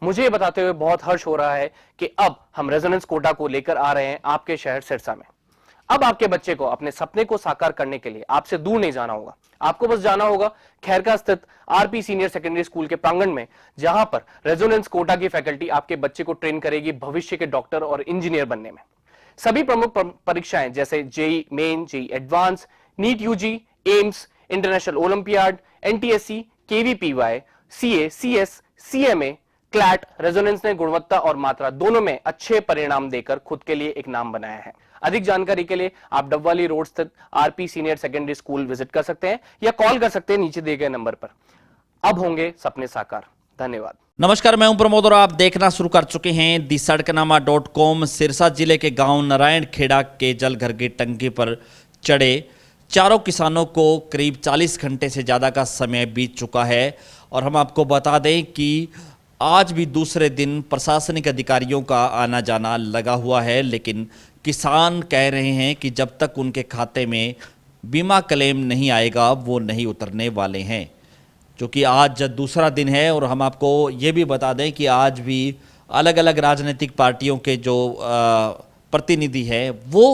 मुझे ये बताते हुए बहुत हर्ष हो रहा है कि अब हम रेजोनेंस कोटा को लेकर आ रहे हैं आपके शहर सिरसा में। अब आपके बच्चे को अपने सपने को साकार करने के लिए आपसे दूर नहीं जाना होगा। आपको बस जाना होगा खैरका स्थित आरपी सीनियर सेकेंडरी स्कूल के प्रांगण में, जहां पर रेजोनेंस कोटा की फैकल्टी आपके बच्चे को ट्रेन करेगी भविष्य के डॉक्टर और इंजीनियर बनने में। सभी प्रमुख परीक्षाएं जैसे JEE Main, JEE advance, NEET UG, AIIMS, international olympiad, NTSC, KVPY, CA, CS, CMA, CLAT, Resonance ने गुणवत्ता और मात्रा दोनों में अच्छे परिणाम देकर खुद के लिए एक नाम बनाया है। अधिक जानकारी के लिए आप डबवाली रोड स्थित RP senior secondary school visit कर सकते हैं या कॉल कर सकते हैं नीचे दिए गए नंबर पर। अब होंगे सपने साकार। धन्यवाद। नमस्कार, मैं हूं प्रमोद और आप देखना शुरू कर चुके हैं दी सड़कनामा.com। सिरसा जिले के गांव नारायण खेड़ा के जलघर की टंकी पर चढ़े चारों किसानों को करीब 40 घंटे से ज़्यादा का समय बीत चुका है और हम आपको बता दें कि आज भी दूसरे दिन प्रशासनिक अधिकारियों का आना जाना लगा हुआ है, लेकिन किसान कह रहे हैं कि जब तक उनके खाते में बीमा क्लेम नहीं आएगा वो नहीं उतरने वाले हैं। क्योंकि आज दूसरा दिन है और हम आपको ये भी बता दें कि आज भी अलग अलग राजनीतिक पार्टियों के जो प्रतिनिधि हैं वो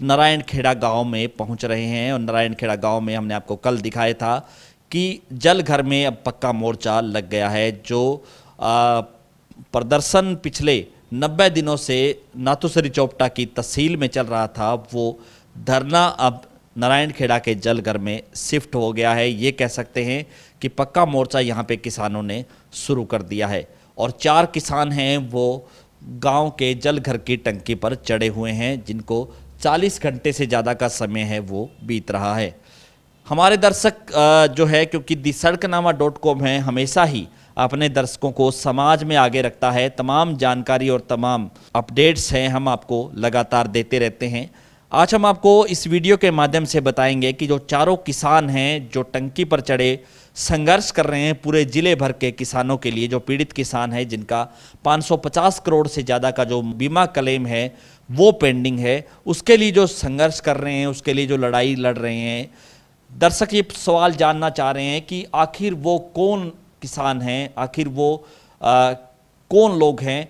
नारायण खेड़ा गांव में पहुंच रहे हैं। और नारायण खेड़ा गांव में हमने आपको कल दिखाया था कि जलघर में अब पक्का मोर्चा लग गया है। जो प्रदर्शन पिछले 90 दिनों से नाथुसरी चौपटा की तहसील में चल रहा था, वो धरना अब नारायण खेड़ा के जलघर में शिफ्ट हो गया है। ये कह सकते हैं कि पक्का मोर्चा यहाँ पे किसानों ने शुरू कर दिया है और 4 किसान हैं वो गांव के जलघर की टंकी पर चढ़े हुए हैं, जिनको 40 घंटे से ज़्यादा का समय है वो बीत रहा है। हमारे दर्शक जो है, क्योंकि दी सड़कनामा.com है, हमेशा ही अपने दर्शकों को समाज में आगे रखता है। तमाम जानकारी और तमाम अपडेट्स हैं हम आपको लगातार देते रहते हैं। आज हम आपको इस वीडियो के माध्यम से बताएंगे कि जो चारों किसान हैं जो टंकी पर चढ़े संघर्ष कर रहे हैं पूरे जिले भर के किसानों के लिए, जो पीड़ित किसान हैं जिनका 550 करोड़ से ज़्यादा का जो बीमा क्लेम है वो पेंडिंग है, उसके लिए जो संघर्ष कर रहे हैं, उसके लिए जो लड़ाई लड़ रहे हैं। दर्शक ये सवाल जानना चाह रहे हैं कि आखिर वो कौन किसान हैं, आखिर वो कौन लोग हैं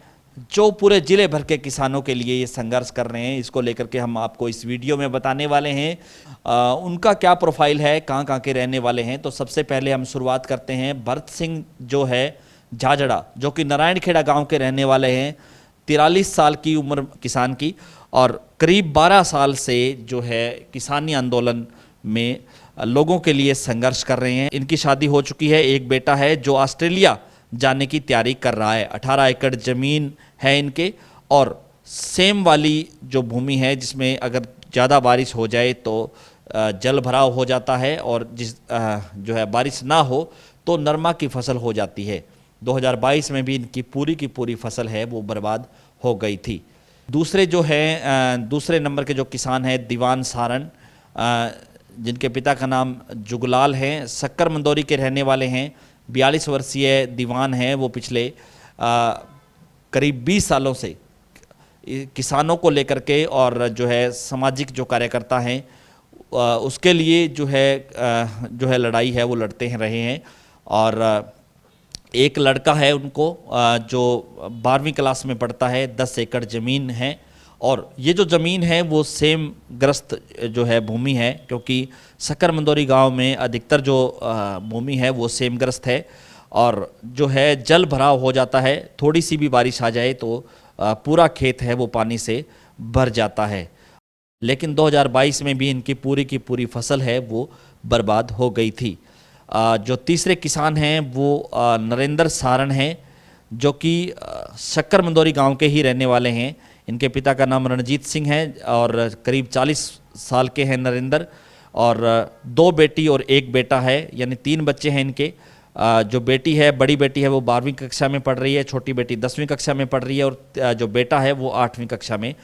जो पूरे जिले भर के किसानों के लिए ये संघर्ष कर रहे हैं। इसको लेकर के हम आपको इस वीडियो में बताने वाले हैं। उनका क्या प्रोफाइल है, कहाँ कहाँ के रहने वाले हैं। तो सबसे पहले हम शुरुआत करते हैं भरत सिंह जो है झाझड़ा, जो कि नारायण खेड़ा गाँव के रहने वाले हैं। 43 साल की उम्र किसान की और करीब 12 साल से जो है किसानी आंदोलन में लोगों के लिए संघर्ष कर रहे हैं। इनकी शादी हो चुकी है, एक बेटा है जो ऑस्ट्रेलिया जाने की तैयारी कर रहा है। 18 एकड़ ज़मीन है इनके और सेम वाली जो भूमि है जिसमें अगर ज़्यादा बारिश हो जाए तो जल भराव हो जाता है और जो है बारिश ना हो तो नरमा की फसल हो जाती है। 2022 में भी इनकी पूरी की पूरी फसल है वो बर्बाद हो गई थी। दूसरे जो है दूसरे नंबर के जो किसान हैं दीवान सारण, जिनके पिता का नाम जुगलाल है, शक्कर मंदोरी के रहने वाले हैं। 42 वर्षीय दीवान हैं, वो पिछले करीब 20 सालों से किसानों को लेकर के और जो है सामाजिक जो कार्यकर्ता हैं उसके लिए जो है लड़ाई है वो लड़ते हैं रहे हैं। और एक लड़का है उनको जो 12वीं क्लास में पढ़ता है। 10 एकड़ ज़मीन है और ये जो ज़मीन है वो सेम ग्रस्त जो है भूमि है, क्योंकि शक्कर मंदोरी गांव में अधिकतर जो भूमि है वो सेम ग्रस्त है और जो है जल भराव हो जाता है। थोड़ी सी भी बारिश आ जाए तो पूरा खेत है वो पानी से भर जाता है। लेकिन 2022 में भी इनकी पूरी की पूरी फसल है वो बर्बाद हो गई थी। जो तीसरे किसान हैं वो नरेंद्र सारण हैं, जो कि शक्कर मंदोरी गाँव के ही रहने वाले हैं। इनके पिता का नाम रणजीत सिंह है और करीब 40 साल के हैं नरेंद्र, और 2 बेटी और 1 बेटा है, यानी 3 बच्चे हैं इनके। जो बेटी है, बड़ी बेटी है वो 12वीं कक्षा में पढ़ रही है, छोटी बेटी 10वीं कक्षा में पढ़ रही है और जो बेटा है वो 8वीं कक्षा में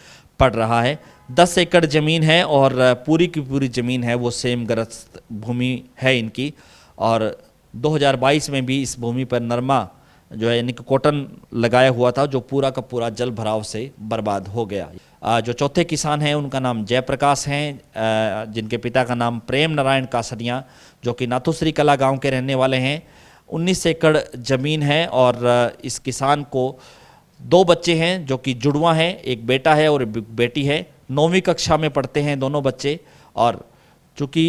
पढ़ रहा है। 10 एकड़ ज़मीन है और पूरी की पूरी ज़मीन है वो सेम ग्रस्त भूमि है इनकी। और 2022 में भी इस भूमि पर नरमा जो है यानी कि कॉटन लगाया हुआ था, जो पूरा का पूरा जल भराव से बर्बाद हो गया। जो चौथे किसान हैं उनका नाम जयप्रकाश हैं, जिनके पिता का नाम प्रेम नारायण कासरिया, जो कि नाथुश्री कला गांव के रहने वाले हैं। 19 एकड़ ज़मीन है और इस किसान को 2 बच्चे हैं जो कि जुड़वा हैं, एक बेटा है और एक बेटी है। 9वीं कक्षा में पढ़ते हैं दोनों बच्चे। और चूँकि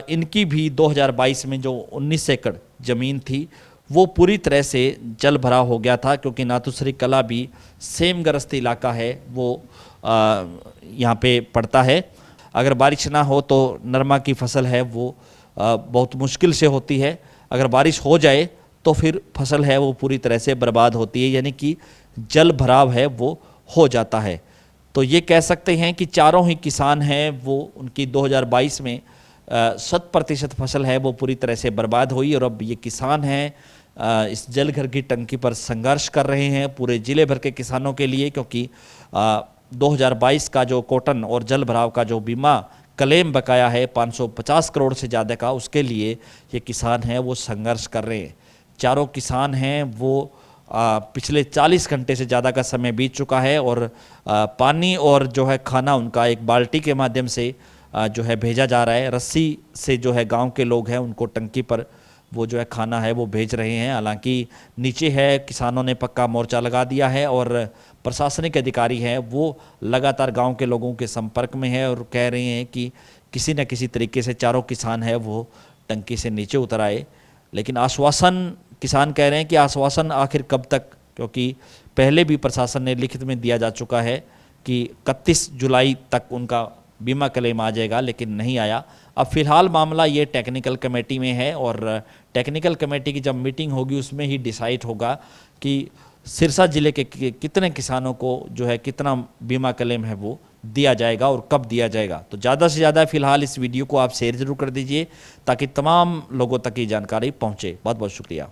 इनकी भी 2022 में जो 19 एकड़ ज़मीन थी वो पूरी तरह से जल भरा हो गया था, क्योंकि नाथुश्री कला भी सेम ग्रस्त इलाका है, वो यहाँ पे पड़ता है। अगर बारिश ना हो तो नरमा की फसल है वो बहुत मुश्किल से होती है। अगर बारिश हो जाए तो फिर फसल है वो पूरी तरह से बर्बाद होती है, यानी कि जल भराव है वो हो जाता है। तो ये कह सकते हैं कि चारों ही किसान हैं वो उनकी 2022 में 100% फसल है वो पूरी तरह से बर्बाद हुई। और अब ये किसान हैं इस जल घर की टंकी पर संघर्ष कर रहे हैं पूरे ज़िले भर के किसानों के लिए, क्योंकि 2022 का जो कॉटन और जल भराव का जो बीमा क्लेम बकाया है 550 करोड़ से ज़्यादा का, उसके लिए ये किसान हैं वो संघर्ष कर रहे हैं। चारों किसान हैं वो पिछले 40 घंटे से ज़्यादा का समय बीत चुका है और पानी और जो है खाना उनका एक बाल्टी के माध्यम से जो है भेजा जा रहा है। रस्सी से जो है गांव के लोग हैं उनको टंकी पर वो जो है खाना है वो भेज रहे हैं। हालांकि नीचे है किसानों ने पक्का मोर्चा लगा दिया है और प्रशासनिक अधिकारी हैं वो लगातार गांव के लोगों के संपर्क में है और कह रहे हैं कि किसी न किसी तरीके से चारों किसान है वो टंकी से नीचे उतर आए। लेकिन आश्वासन किसान कह रहे हैं कि आश्वासन आखिर कब तक, क्योंकि पहले भी प्रशासन ने लिखित में दिया जा चुका है कि 31 जुलाई तक उनका बीमा क्लेम आ जाएगा, लेकिन नहीं आया। अब फिलहाल मामला ये टेक्निकल कमेटी में है और टेक्निकल कमेटी की जब मीटिंग होगी उसमें ही डिसाइड होगा कि सिरसा जिले के कितने किसानों को जो है कितना बीमा क्लेम है वो दिया जाएगा और कब दिया जाएगा। तो ज़्यादा से ज़्यादा फिलहाल इस वीडियो को आप शेयर ज़रूर कर दीजिए ताकि तमाम लोगों तक ये जानकारी पहुँचे। बहुत बहुत शुक्रिया।